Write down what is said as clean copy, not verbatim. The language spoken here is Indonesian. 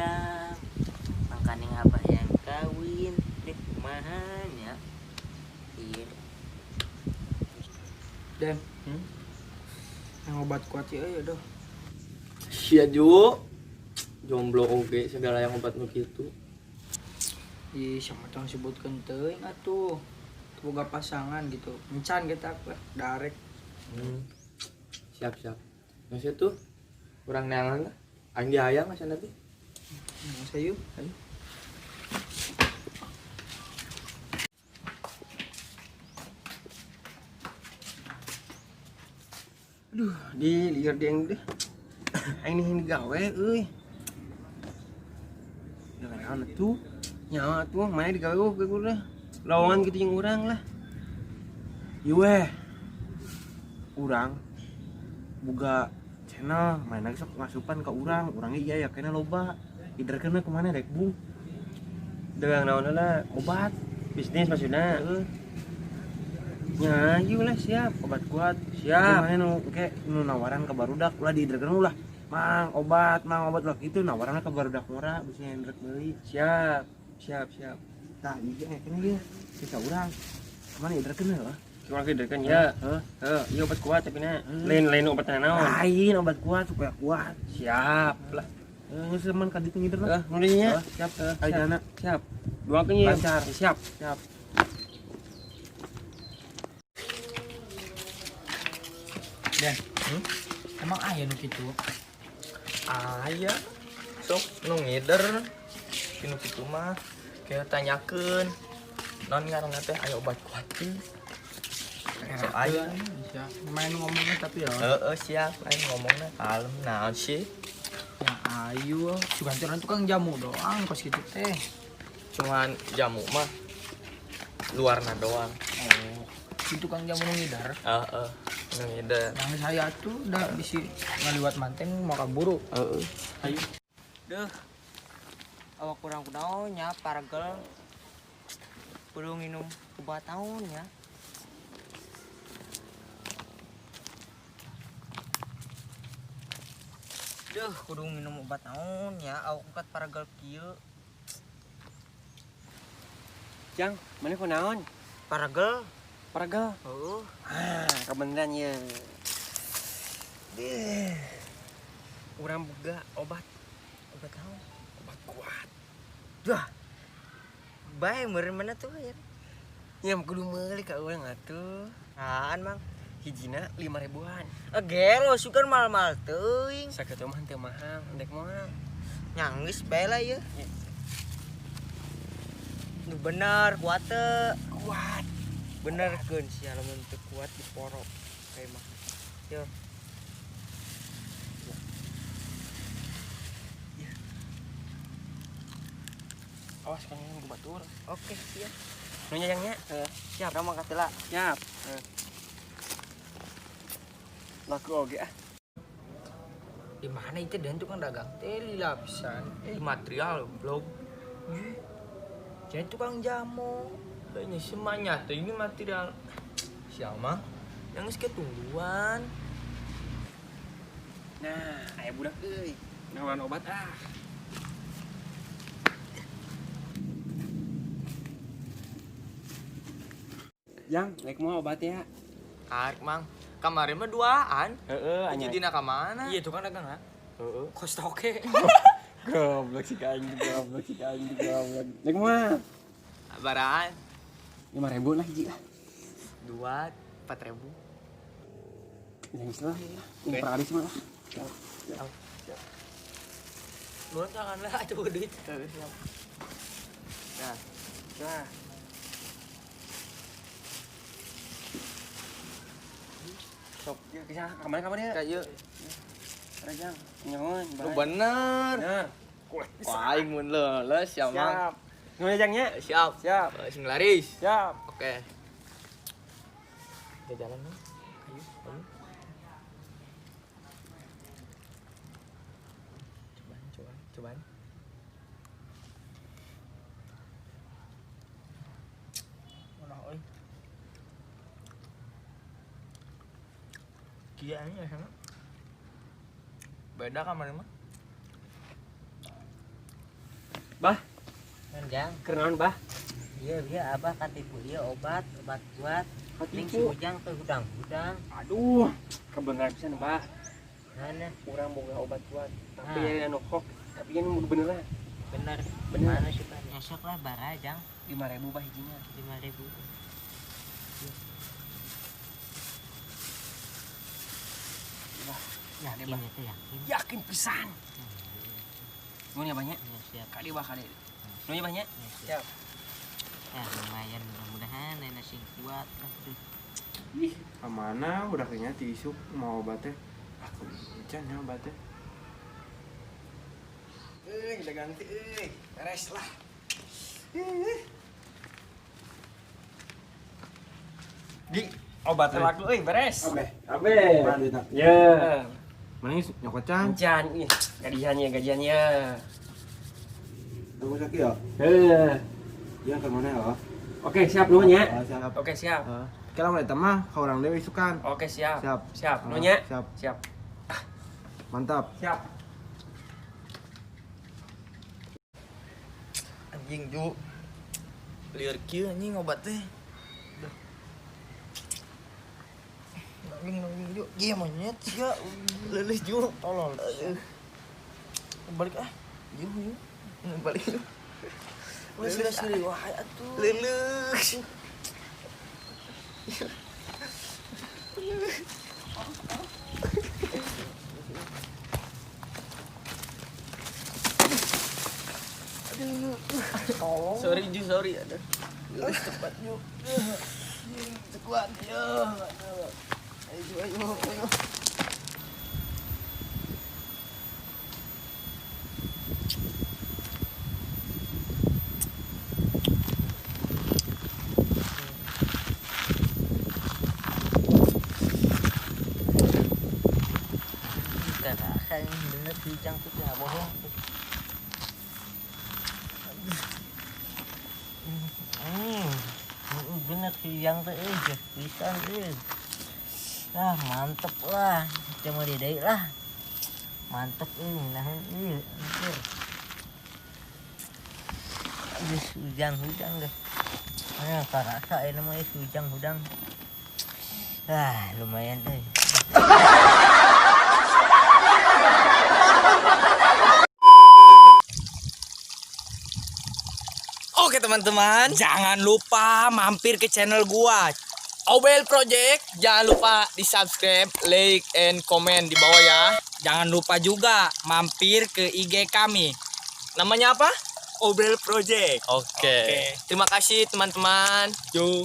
siap makanya abah yang kawin deh kumahannya iya Dan yang obat kuat ya doh. Sia ju jomblo oge segala yang obat nu kitu. Ih, sama tong sebutkeun teuing atuh. Boga pasangan gitu. Encan kita darek. Siap. Masih tuh kurang neangan lah. Aing diayang asana teh. Nah, sayup. Ayo. Aduh, di liar dieng deh. Aing ini gawe euy. Naon atuh? Nya atuh mana digawe ke urang. Lowongan gitu jeung urang lah. Ieu weh. Urang boga channel main lagi sok ngasupan ke urang iya ya kena loba iderkeun ke mana rek bung dagang naon lah obat bisnis maksudna nya ieu lah siap obat kuat siap mana nu engke nu nawaran ka barudak ulah diiderkeun ulah mang obat lah gitu nawaran ka barudak murah bisa ngendrek deui siap tah ieu kene ieu sisa urang mana iderkeun lah cuma kita kan ya, iya obat kuat tapi na lain obat naon? Lain obat kuat supaya kuat. Siap lah. Seman kadi tu ngider lah. Nulinya siap. Ayo siap. Dua kenyi. Lancar. Siap. Dan emang aya nu kitu. aya sok nu ngider pinu kitu mah kayak tanyakeun non ngaranna teh aya obat kuat sok aya Bisa main ngomongnya tapi ya. siap lain ngomongnya kalem naon sih Ya ayu sugantian tukang jamu doang kos gitu teh. cuman jamu mah luarna doang Si tukang jamu nu ngidar. nu ngider Yang saya tuh udah bisa ngaliwat manten mau kaburu. ayo Duh, awak kurang kunaonnya paragel kudu minum obat naonnya. Duh, kudu minum obat naonnya awak kat paragel kieu. Jang, mana ku naon? Paragel? Paragel. Heuh. Kebeneran ya. Urang boga obat naon? Obat kuat. Duh. Bae meureun mana tuh ya? Ya kudu meuli ka urang atuh. Apaan, Mang? Hijina 5.000-an. Gelo sugan mal-mal teuing. Sakitu mah teu mahal, endek moal. Nyanggeus bae lah ieu. Nu bener kuat teu. Kuat. Benerkeun sia lamun teu kuat diporok kayak mah. Yo. Awas kan yang batur. Oke, siap. Nu nyayangnya? Siap. Rama katela. Siap. Laku oge ah. Di mana itu dan tukang dagang teh lila pisan. material belum Jadi tukang jamu. kayaknya semuanya tuh ini material siapa yang geus ketungguan Nah, aya budak euy. Nawaran obat ah. Yang, naik mau obat ya? arek mang kemarin mah duaan Heeh, jadi dina ka mana Iya tukang dagang ha. Heeh. Kos toke. Goblok si anjing, goblok. Naik mau. baraan 5.000 lah hiji lah. 4.000 Yang salah. Yang peradis mah lah. menurut jangan lah itu duit nah Nah. Sok, ya kisah kamarnya kayak Rajang, nyaman. lu bener Bener. wah aing mun leuleus sia mang Siap. Nyonya jangnya? siap Siap. sing laris Siap. oke kita jalan nih ayo cobaan Mana euy? kia ini ya sama beda kamar mah Panjang. Kenaon bah? Iya abah katipu ieu obat kuat. Ning si Katipu. Ujang teh hudang-hudang. Aduh, kebenaran pisan bah. Mana Urang boga obat kuat. Tapi Ah. ya anu hoax. Tapi ini beneran. bener. Bener. Mana sih Pak? Esok lah bara Jang 5.000 bah hijinya. 5.000. Yakin Yakin itu yakin. Yakin pisan. Nuhun ya banyak. Ya, siap. Kali bah kali. Nuhun ya banyak. Ya, siap. Siap. Ya lumayan mudah-mudahan nenek sing kuat lah tuh. Ih, kemana udah kayaknya tisu mau obatnya. Aku hujan ya obatnya. Udah ganti beres lah. Di obat laku beres. Abe. Ya. Mana ini nyokocan? Encan ih, gajiannya. Tunggu sakit ya? Iya ke mana ya? Oke, siap nuhun ya. Siap. Oke, siap. Kalau mulai temah, kau orang dewi isukan. Oke, siap. Siap. Siap, nuhun ya. Siap. Siap. Mantap. Siap. Anjing Ju. Lieur kieu anjing obat teh. Nanging Ju. Iya monyet sia. Leuleus Ju. Tolol. Balik ah. Ju. Balik Ju. Wes seri wae atuh. Leuleus. Sorry Ju, sorry. Aduh. Cepat Ju. Sekuat ya. Ayo. Kerasa ini bener si Ujang tuh gak bohong. Bener si Ujang tuh just pisan ah mantep lah cuma di deui lah mantep nah anjir Geus hujang-hujang deh karasa ini mah hujang-hudang lumayan Oke teman-teman, jangan lupa mampir ke channel gua Obel Project. Jangan lupa di subscribe, like, and comment di bawah ya. Jangan lupa juga mampir ke IG kami. Namanya apa? Obel Project. Oke. Terima kasih teman-teman. Yuk.